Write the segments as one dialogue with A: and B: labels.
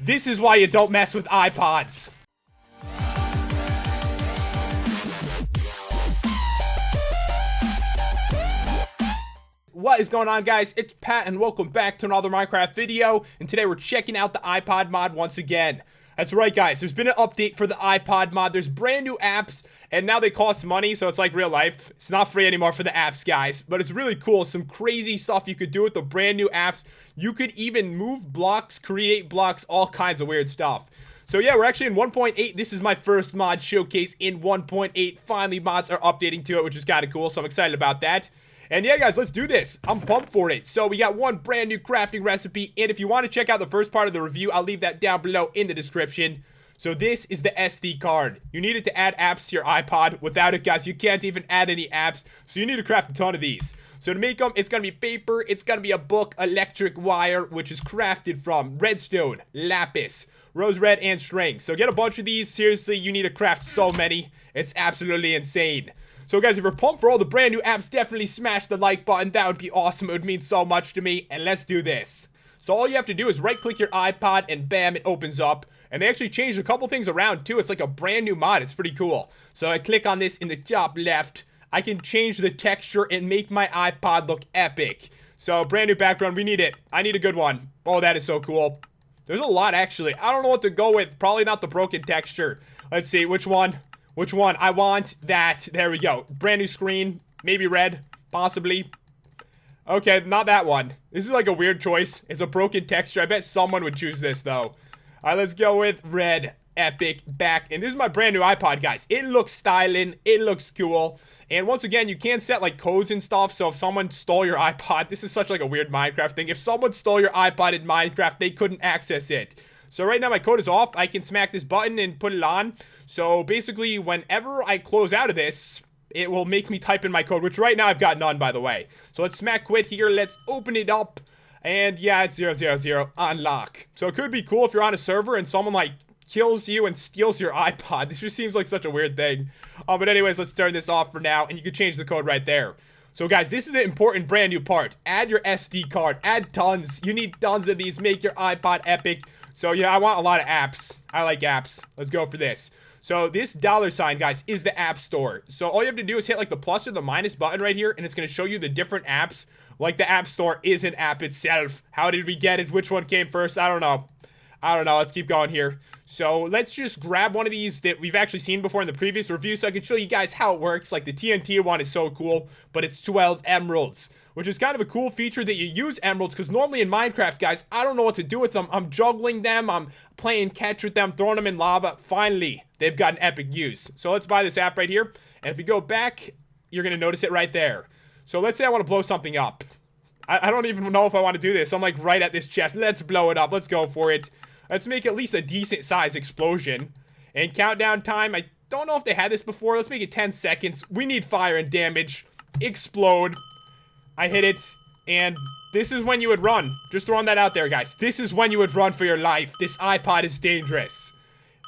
A: This is why you don't mess with iPods. What is going on, guys? It's Pat and welcome back to another Minecraft video, and today we're checking out the iPod mod once again. That's right, guys, there's been an update for the iPod mod. There's brand new apps, and now they cost money, so it's like real life. It's not free anymore for the apps, guys, but it's really cool. Some crazy stuff you could do with the brand new apps. You could even move blocks, create blocks, all kinds of weird stuff. So yeah, we're actually in 1.8. This is my first mod showcase in 1.8. Finally, mods are updating to it, which is kind of cool, so I'm excited about that. And yeah, guys, let's do this. I'm pumped for it. So we got one brand new crafting recipe, and if you want to check out the first part of the review, I'll leave that down below in the description. So this is the SD card. You need it to add apps to your iPod. Without it, guys, you can't even add any apps, so you need to craft a ton of these. So to make them, it's going to be paper, it's going to be a book, electric wire, which is crafted from redstone, lapis, rose red, and string. So get a bunch of these. Seriously, you need to craft so many. It's absolutely insane. So guys, if you're pumped for all the brand new apps, definitely smash the like button. That would be awesome. It would mean so much to me. And let's do this. So all you have to do is right click your iPod and bam, it opens up. And they actually changed a couple things around too. It's like a brand new mod. It's pretty cool. So I click on this in the top left. I can change the texture and make my iPod look epic. So brand new background. We need it. I need a good one. Oh, that is so cool. There's a lot actually. I don't know what to go with. Probably not the broken texture. Let's see. Which one? Which one? I want that. There we go. Brand new screen. Maybe red. Possibly. Okay, not that one. This is like a weird choice. It's a broken texture. I bet someone would choose this, though. Alright, let's go with red. Epic. Back. And this is my brand new iPod, guys. It looks styling. It looks cool. And once again, you can set, like, codes and stuff. So if someone stole your iPod, this is such, like, a weird Minecraft thing. If someone stole your iPod in Minecraft, they couldn't access it. So right now my code is off. I can smack this button and put it on. So basically, whenever I close out of this, it will make me type in my code, which right now I've got none, by the way. So let's smack quit here. Let's open it up. And yeah, it's 000. Unlock. So it could be cool if you're on a server and someone like kills you and steals your iPod. This just seems like such a weird thing. But anyways, let's turn this off for now. And you can change the code right there. So guys, this is the important brand new part. Add your SD card. Add tons. You need tons of these. Make your iPod epic. So yeah, I want a lot of apps. I like apps. Let's go for this. So this $sign, guys, is the app store. So all you have to do is hit like the plus or the minus button right here, and it's going to show you the different apps. Like the app store is an app itself. How did we get it? Which one came first? I don't know. Let's keep going here. So let's just grab one of these that we've actually seen before in the previous review so I can show you guys how it works. Like the TNT one is so cool, but it's 12 emeralds. Which is kind of a cool feature that you use emeralds, because normally in Minecraft, guys, I don't know what to do with them. I'm juggling them, I'm playing catch with them, throwing them in lava. Finally, they've got an epic use. So let's buy this app right here. And if you go back, you're going to notice it right there. So let's say I want to blow something up. I don't even know if I want to do this. I'm like right at this chest. Let's blow it up. Let's go for it. Let's make at least a decent size explosion. And countdown time, I don't know if they had this before. Let's make it 10 seconds. We need fire and damage. Explode. I hit it, and this is when you would run. Just throwing that out there, guys. This is when you would run for your life. This iPod is dangerous.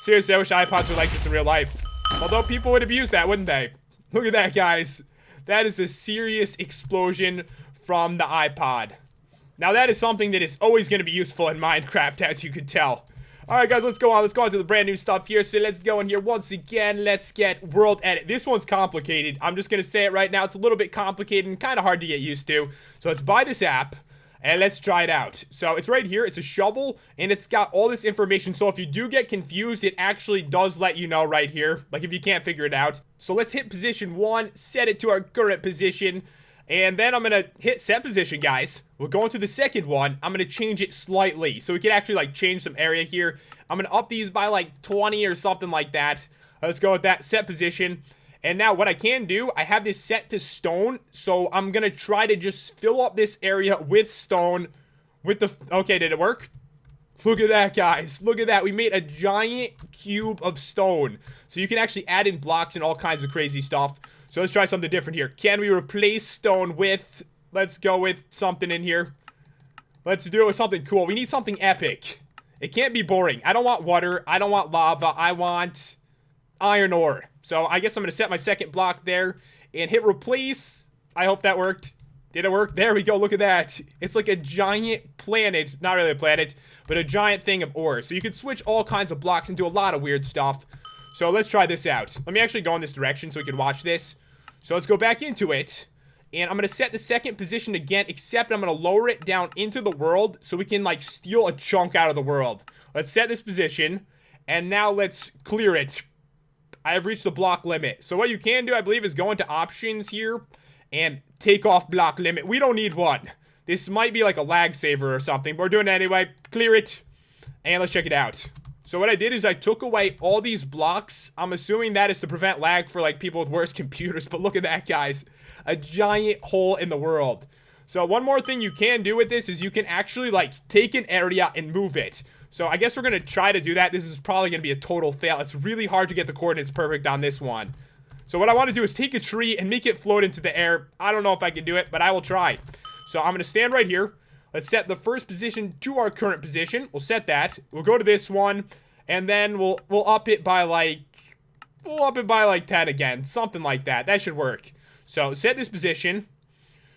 A: Seriously, I wish iPods were like this in real life. Although people would abuse that, wouldn't they? Look at that, guys. That is a serious explosion from the iPod. Now, that is something that is always going to be useful in Minecraft, as you could tell. Alright, guys, let's go on. Let's go on to the brand new stuff here. So let's go in here once again. Let's get WorldEdit. This one's complicated. I'm just going to say it right now. It's a little bit complicated and kind of hard to get used to. So let's buy this app and let's try it out. So it's right here. It's a shovel and it's got all this information. So if you do get confused, it actually does let you know right here. Like if you can't figure it out. So let's hit position 1, set it to our current position. And then I'm going to hit set position, guys. We're going to the second one. I'm going to change it slightly. So we can actually, like, change some area here. I'm going to up these by, like, 20 or something like that. Let's go with that set position. And now what I can do, I have this set to stone. So I'm going to try to just fill up this area with stone. With the... Okay, did it work? Look at that, guys. Look at that. We made a giant cube of stone. So you can actually add in blocks and all kinds of crazy stuff. So let's try something different here. Can we replace stone with... Let's go with something in here. Let's do it with something cool. We need something epic. It can't be boring. I don't want water. I don't want lava. I want iron ore. So I guess I'm going to set my second block there and hit replace. I hope that worked. Did it work? There we go. Look at that. It's like a giant planet. Not really a planet, but a giant thing of ore. So you can switch all kinds of blocks and do a lot of weird stuff. So let's try this out. Let me actually go in this direction so we can watch this. So let's go back into it. And I'm going to set the second position again, except I'm going to lower it down into the world so we can, like, steal a chunk out of the world. Let's set this position. And now let's clear it. I have reached the block limit. So what you can do, I believe, is go into options here and take off block limit. We don't need one. This might be like a lag saver or something, but we're doing it anyway. Clear it. And let's check it out. So what I did is I took away all these blocks. I'm assuming that is to prevent lag for like people with worse computers, but look at that, guys. A giant hole in the world. So one more thing you can do with this is you can actually like take an area and move it. So I guess we're going to try to do that. This is probably going to be a total fail. It's really hard to get the coordinates perfect on this one. So what I want to do is take a tree and make it float into the air. I don't know if I can do it, but I will try. So I'm going to stand right here. Let's set the first position to our current position. We'll set that. We'll go to this one, and then we'll up it by like 10 again, something like that. That should work. So set this position.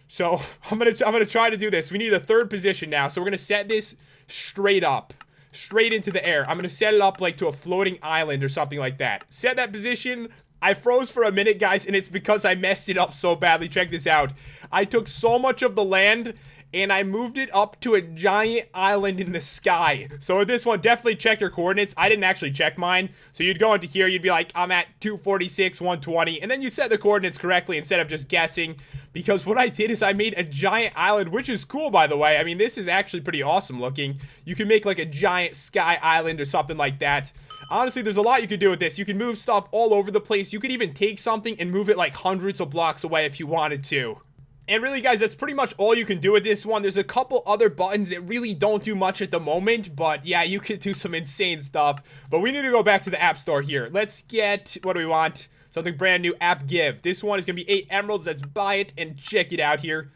A: So I'm gonna try to do this. We need a third position now. So we're gonna set this straight up, straight into the air. I'm gonna set it up like to a floating island or something like that. Set that position. I froze for a minute, guys, and it's because I messed it up so badly. Check this out. I took so much of the land and I moved it up to a giant island in the sky. So with this one, definitely check your coordinates. I didn't actually check mine. So you'd go into here, you'd be like, I'm at 246, 120. And then you set the coordinates correctly instead of just guessing. Because what I did is I made a giant island, which is cool, by the way. I mean, this is actually pretty awesome looking. You can make like a giant sky island or something like that. Honestly, there's a lot you could do with this. You can move stuff all over the place. You could even take something and move it like hundreds of blocks away if you wanted to. And really, guys, that's pretty much all you can do with this one. There's a couple other buttons that really don't do much at the moment. But yeah, you could do some insane stuff. But we need to go back to the App Store here. Let's get, what do we want? Something brand new, App Give. This one is going to be 8 emeralds. Let's buy it and check it out here.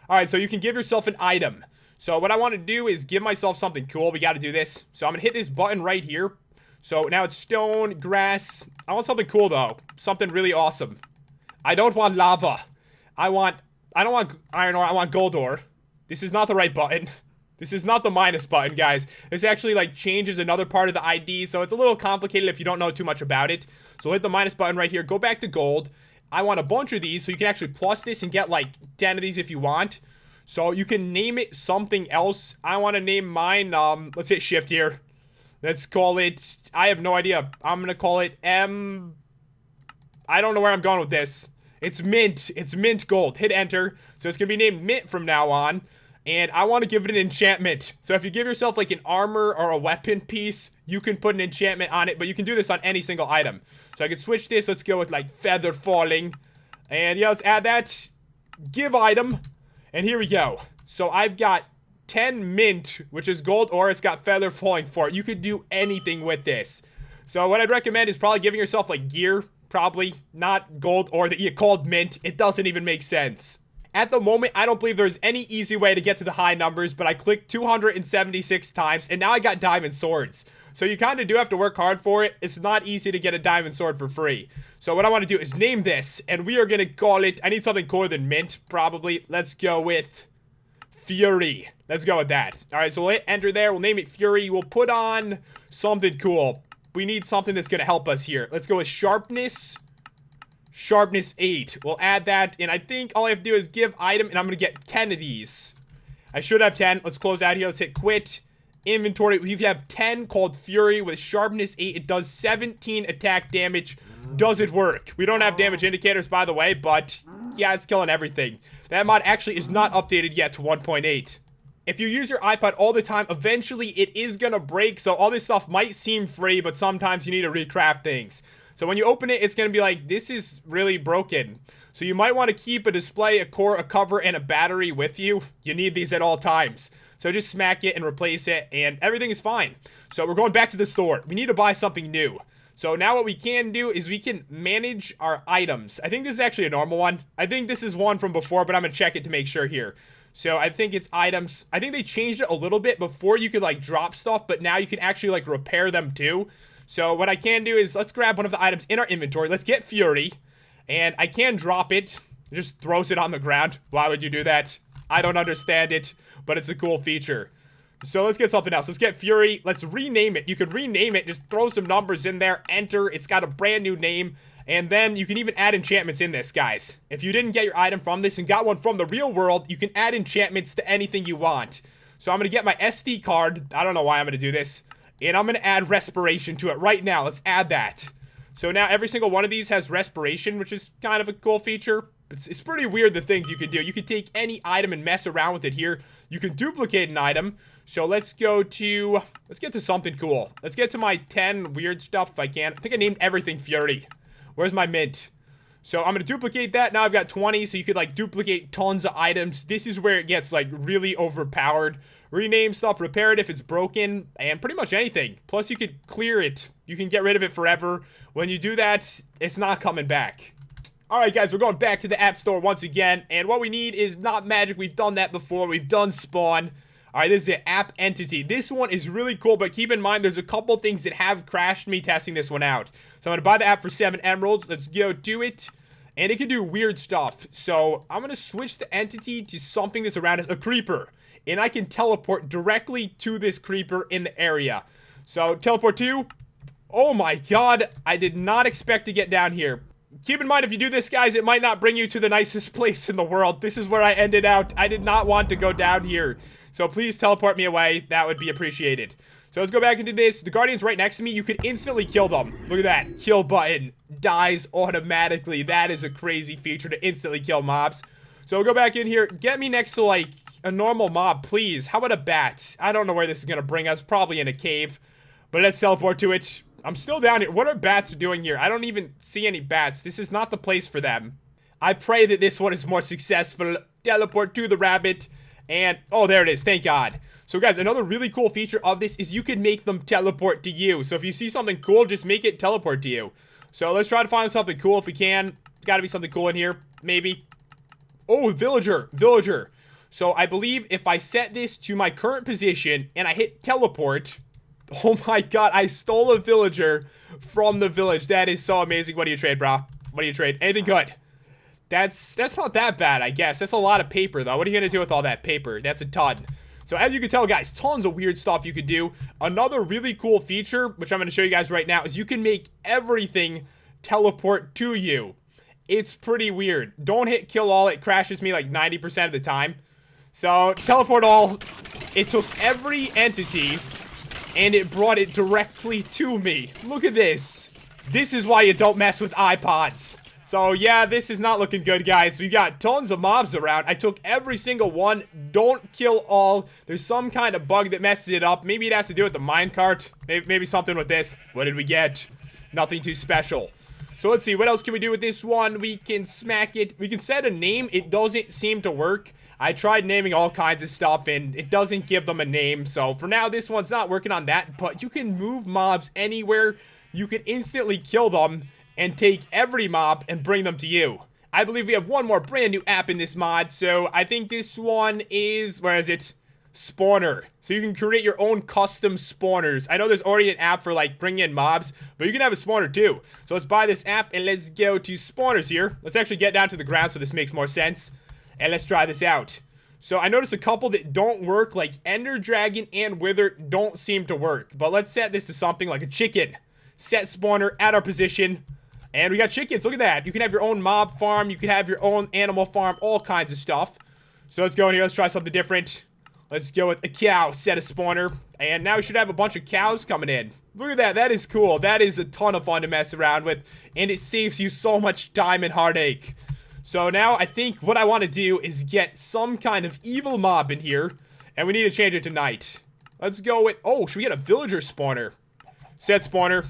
A: All right, so you can give yourself an item. So what I want to do is give myself something cool. We got to do this. So I'm going to hit this button right here. So now it's stone, grass. I want something cool, though. Something really awesome. I don't want lava. I don't want iron ore. I want gold ore. This is not the right button. This is not the minus button, guys. This actually, like, changes another part of the ID, so it's a little complicated if you don't know too much about it. So hit the minus button right here. Go back to gold. I want a bunch of these, so you can actually plus this and get, like, 10 of these if you want. So you can name it something else. I want to name mine, let's hit shift here. Let's call it, I have no idea. I'm going to call it M. I don't know where I'm going with this. It's mint. It's mint gold. Hit enter. So it's going to be named mint from now on. And I want to give it an enchantment. So if you give yourself like an armor or a weapon piece, you can put an enchantment on it. But you can do this on any single item. So I can switch this. Let's go with like feather falling. And yeah, let's add that. Give item. And here we go. So I've got 10 mint, which is gold ore. It's got feather falling for it. You could do anything with this. So what I'd recommend is probably giving yourself like gear. Probably not gold ore that you called mint. It doesn't even make sense. At the moment, I don't believe there's any easy way to get to the high numbers, but I clicked 276 times, and now I got diamond swords. So you kind of do have to work hard for it. It's not easy to get a diamond sword for free. So what I want to do is name this, and we are going to call it, I need something cooler than mint, probably. Let's go with Fury. Let's go with that. All right, so we'll hit enter there. We'll name it Fury. We'll put on something cool. We need something that's going to help us here. Let's go with sharpness. Sharpness 8. We'll add that. And I think all I have to do is give item. And I'm going to get 10 of these. I should have 10. Let's close out here. Let's hit quit. Inventory. We have 10 called Fury with sharpness 8. It does 17 attack damage. Does it work? We don't have damage indicators, by the way. But yeah, it's killing everything. That mod actually is not updated yet to 1.8. If you use your iPod all the time, eventually it is going to break. So all this stuff might seem free, but sometimes you need to recraft things. So when you open it, it's going to be like, this is really broken. So you might want to keep a display, a core, a cover, and a battery with you. You need these at all times. So just smack it and replace it, and everything is fine. So we're going back to the store. We need to buy something new. So now what we can do is we can manage our items. I think this is actually a normal one. I think this is one from before, but I'm going to check it to make sure here. So I think it's items. I think they changed it a little bit. Before you could like drop stuff, but now you can actually like repair them too. So what I can do is let's grab one of the items in our inventory. Let's get Fury. And I can drop it. It just throws it on the ground. Why would you do that? I don't understand it, but it's a cool feature. So let's get something else. Let's get Fury. Let's rename it. You could rename it. Just throw some numbers in there. Enter. It's got a brand new name. And then you can even add enchantments in this, guys. If you didn't get your item from this and got one from the real world, you can add enchantments to anything you want. So I'm going to get my SD card. I don't know why I'm going to do this. And I'm going to add respiration to it right now. Let's add that. So now every single one of these has respiration, which is kind of a cool feature. It's pretty weird the things you can do. You can take any item and mess around with it here. You can duplicate an item. So let's get to something cool. Let's get to my 10 weird stuff if I can. I think I named everything Fury. Where's my mint? So I'm going to duplicate that. Now I've got 20, so you could, like, duplicate tons of items. This is where it gets, like, really overpowered. Rename stuff, repair it if it's broken, and pretty much anything. Plus, you could clear it. You can get rid of it forever. When you do that, it's not coming back. Alright, guys, we're going back to the App Store once again, and what we need is not magic. We've done that before. We've done spawn. Alright, this is the app entity. This one is really cool, but keep in mind there's a couple things that have crashed me testing this one out. So I'm going to buy the app for 7 emeralds. Let's go do it. And it can do weird stuff. So I'm going to switch the entity to something that's around us, a creeper. And I can teleport directly to this creeper in the area. So teleport to. Oh my god, I did not expect to get down here. Keep in mind, if you do this, guys, it might not bring you to the nicest place in the world. This is where I ended out. I did not want to go down here. So please teleport me away. That would be appreciated. So let's go back into this. The Guardian's right next to me. You could instantly kill them. Look at that. Kill button. Dies automatically. That is a crazy feature to instantly kill mobs. So we'll go back in here. Get me next to, like, a normal mob, please. How about a bat? I don't know where this is going to bring us. Probably in a cave. But let's teleport to it. I'm still down here. What are bats doing here? I don't even see any bats. This is not the place for them. I pray that this one is more successful. Teleport to the rabbit. And, oh, there it is. Thank God. So, guys, another really cool feature of this is you can make them teleport to you. So, if you see something cool, just make it teleport to you. So, let's try to find something cool if we can. Got to be something cool in here. Maybe. Oh, villager. Villager. So, I believe if I set this to my current position and I hit teleport. Oh, my God. I stole a villager from the village. That is so amazing. What do you trade, bro? What do you trade? Anything good? That's not that bad, I guess. That's a lot of paper, though. What are you going to do with all that paper? That's a ton. So, as you can tell, guys, tons of weird stuff you could do. Another really cool feature, which I'm going to show you guys right now, is you can make everything teleport to you. It's pretty weird. Don't hit kill all. It crashes me like 90% of the time. So, teleport all. It took every entity, and it brought it directly to me. Look at this. This is why you don't mess with iPods. So, yeah, this is not looking good, guys. We've got tons of mobs around. I took every single one. Don't kill all. There's some kind of bug that messes it up. Maybe it has to do with the minecart. Maybe something with this. What did we get? Nothing too special. So, let's see. What else can we do with this one? We can smack it. We can set a name. It doesn't seem to work. I tried naming all kinds of stuff, and it doesn't give them a name. So, for now, this one's not working on that. But you can move mobs anywhere. You can instantly kill them and take every mob and bring them to you. I believe we have one more brand new app in this mod, so I think this one is, where is it? Spawner. So you can create your own custom spawners. I know there's already an app for, like, bringing in mobs, but you can have a spawner too. So let's buy this app and let's go to spawners here. Let's actually get down to the ground so this makes more sense. And let's try this out. So I noticed a couple that don't work, like Ender Dragon and Wither don't seem to work. But let's set this to something like a chicken. Set spawner at our position. And we got chickens. Look at that. You can have your own mob farm. You can have your own animal farm. All kinds of stuff. So let's go in here. Let's try something different. Let's go with a cow. Set a spawner. And now we should have a bunch of cows coming in. Look at that. That is cool. That is a ton of fun to mess around with. And it saves you so much time and heartache. So now I think what I want to do is get some kind of evil mob in here. And we need to change it to night. Let's go with... Oh, should we get a villager spawner? Set spawner.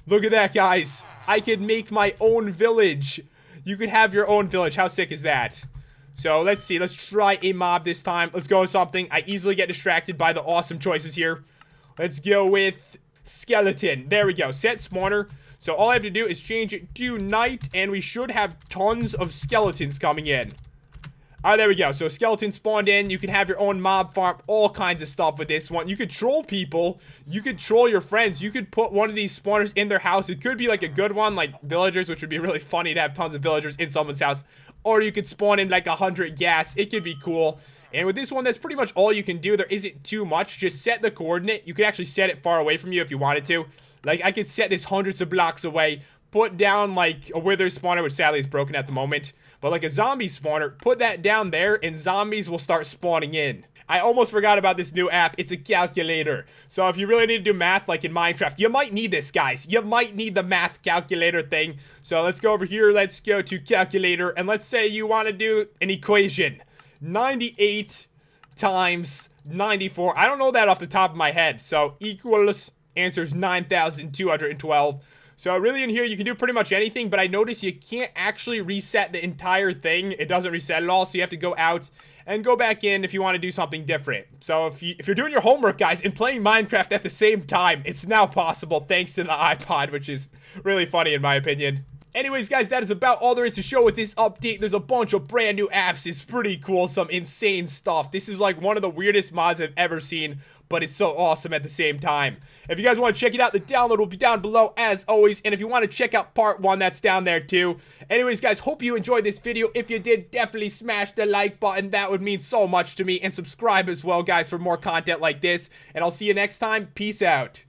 A: Look at that, guys. I could make my own village. You could have your own village. How sick is that? So, let's see. Let's try a mob this time. Let's go with something. I easily get distracted by the awesome choices here. Let's go with skeleton. There we go. Set spawner. So, all I have to do is change it to night, and we should have tons of skeletons coming in. All right, there we go. So skeleton spawned in. You can have your own mob farm, all kinds of stuff with this one. You could troll people. You could troll your friends. You could put one of these spawners in their house. It could be like a good one, like villagers, which would be really funny to have tons of villagers in someone's house. Or you could spawn in like 100 gas. It could be cool. And with this one, that's pretty much all you can do. There isn't too much. Just set the coordinate. You could actually set it far away from you if you wanted to. Like, I could set this hundreds of blocks away. Put down, like, a wither spawner, which sadly is broken at the moment. But, like, a zombie spawner, put that down there, and zombies will start spawning in. I almost forgot about this new app. It's a calculator. So if you really need to do math, like in Minecraft, you might need this, guys. You might need the math calculator thing. So let's go over here. Let's go to calculator. And let's say you want to do an equation. 98 times 94. I don't know that off the top of my head. So equals, answers 9,212. So really in here, you can do pretty much anything, but I noticed you can't actually reset the entire thing. It doesn't reset at all, so you have to go out and go back in if you want to do something different. So if you're doing your homework, guys, and playing Minecraft at the same time, it's now possible thanks to the iPod, which is really funny in my opinion. Anyways, guys, that is about all there is to show with this update. There's a bunch of brand new apps. It's pretty cool. Some insane stuff. This is like one of the weirdest mods I've ever seen, but it's so awesome at the same time. If you guys want to check it out, the download will be down below as always. And if you want to check out part 1, that's down there too. Anyways, guys, hope you enjoyed this video. If you did, definitely smash the like button. That would mean so much to me. And subscribe as well, guys, for more content like this. And I'll see you next time. Peace out.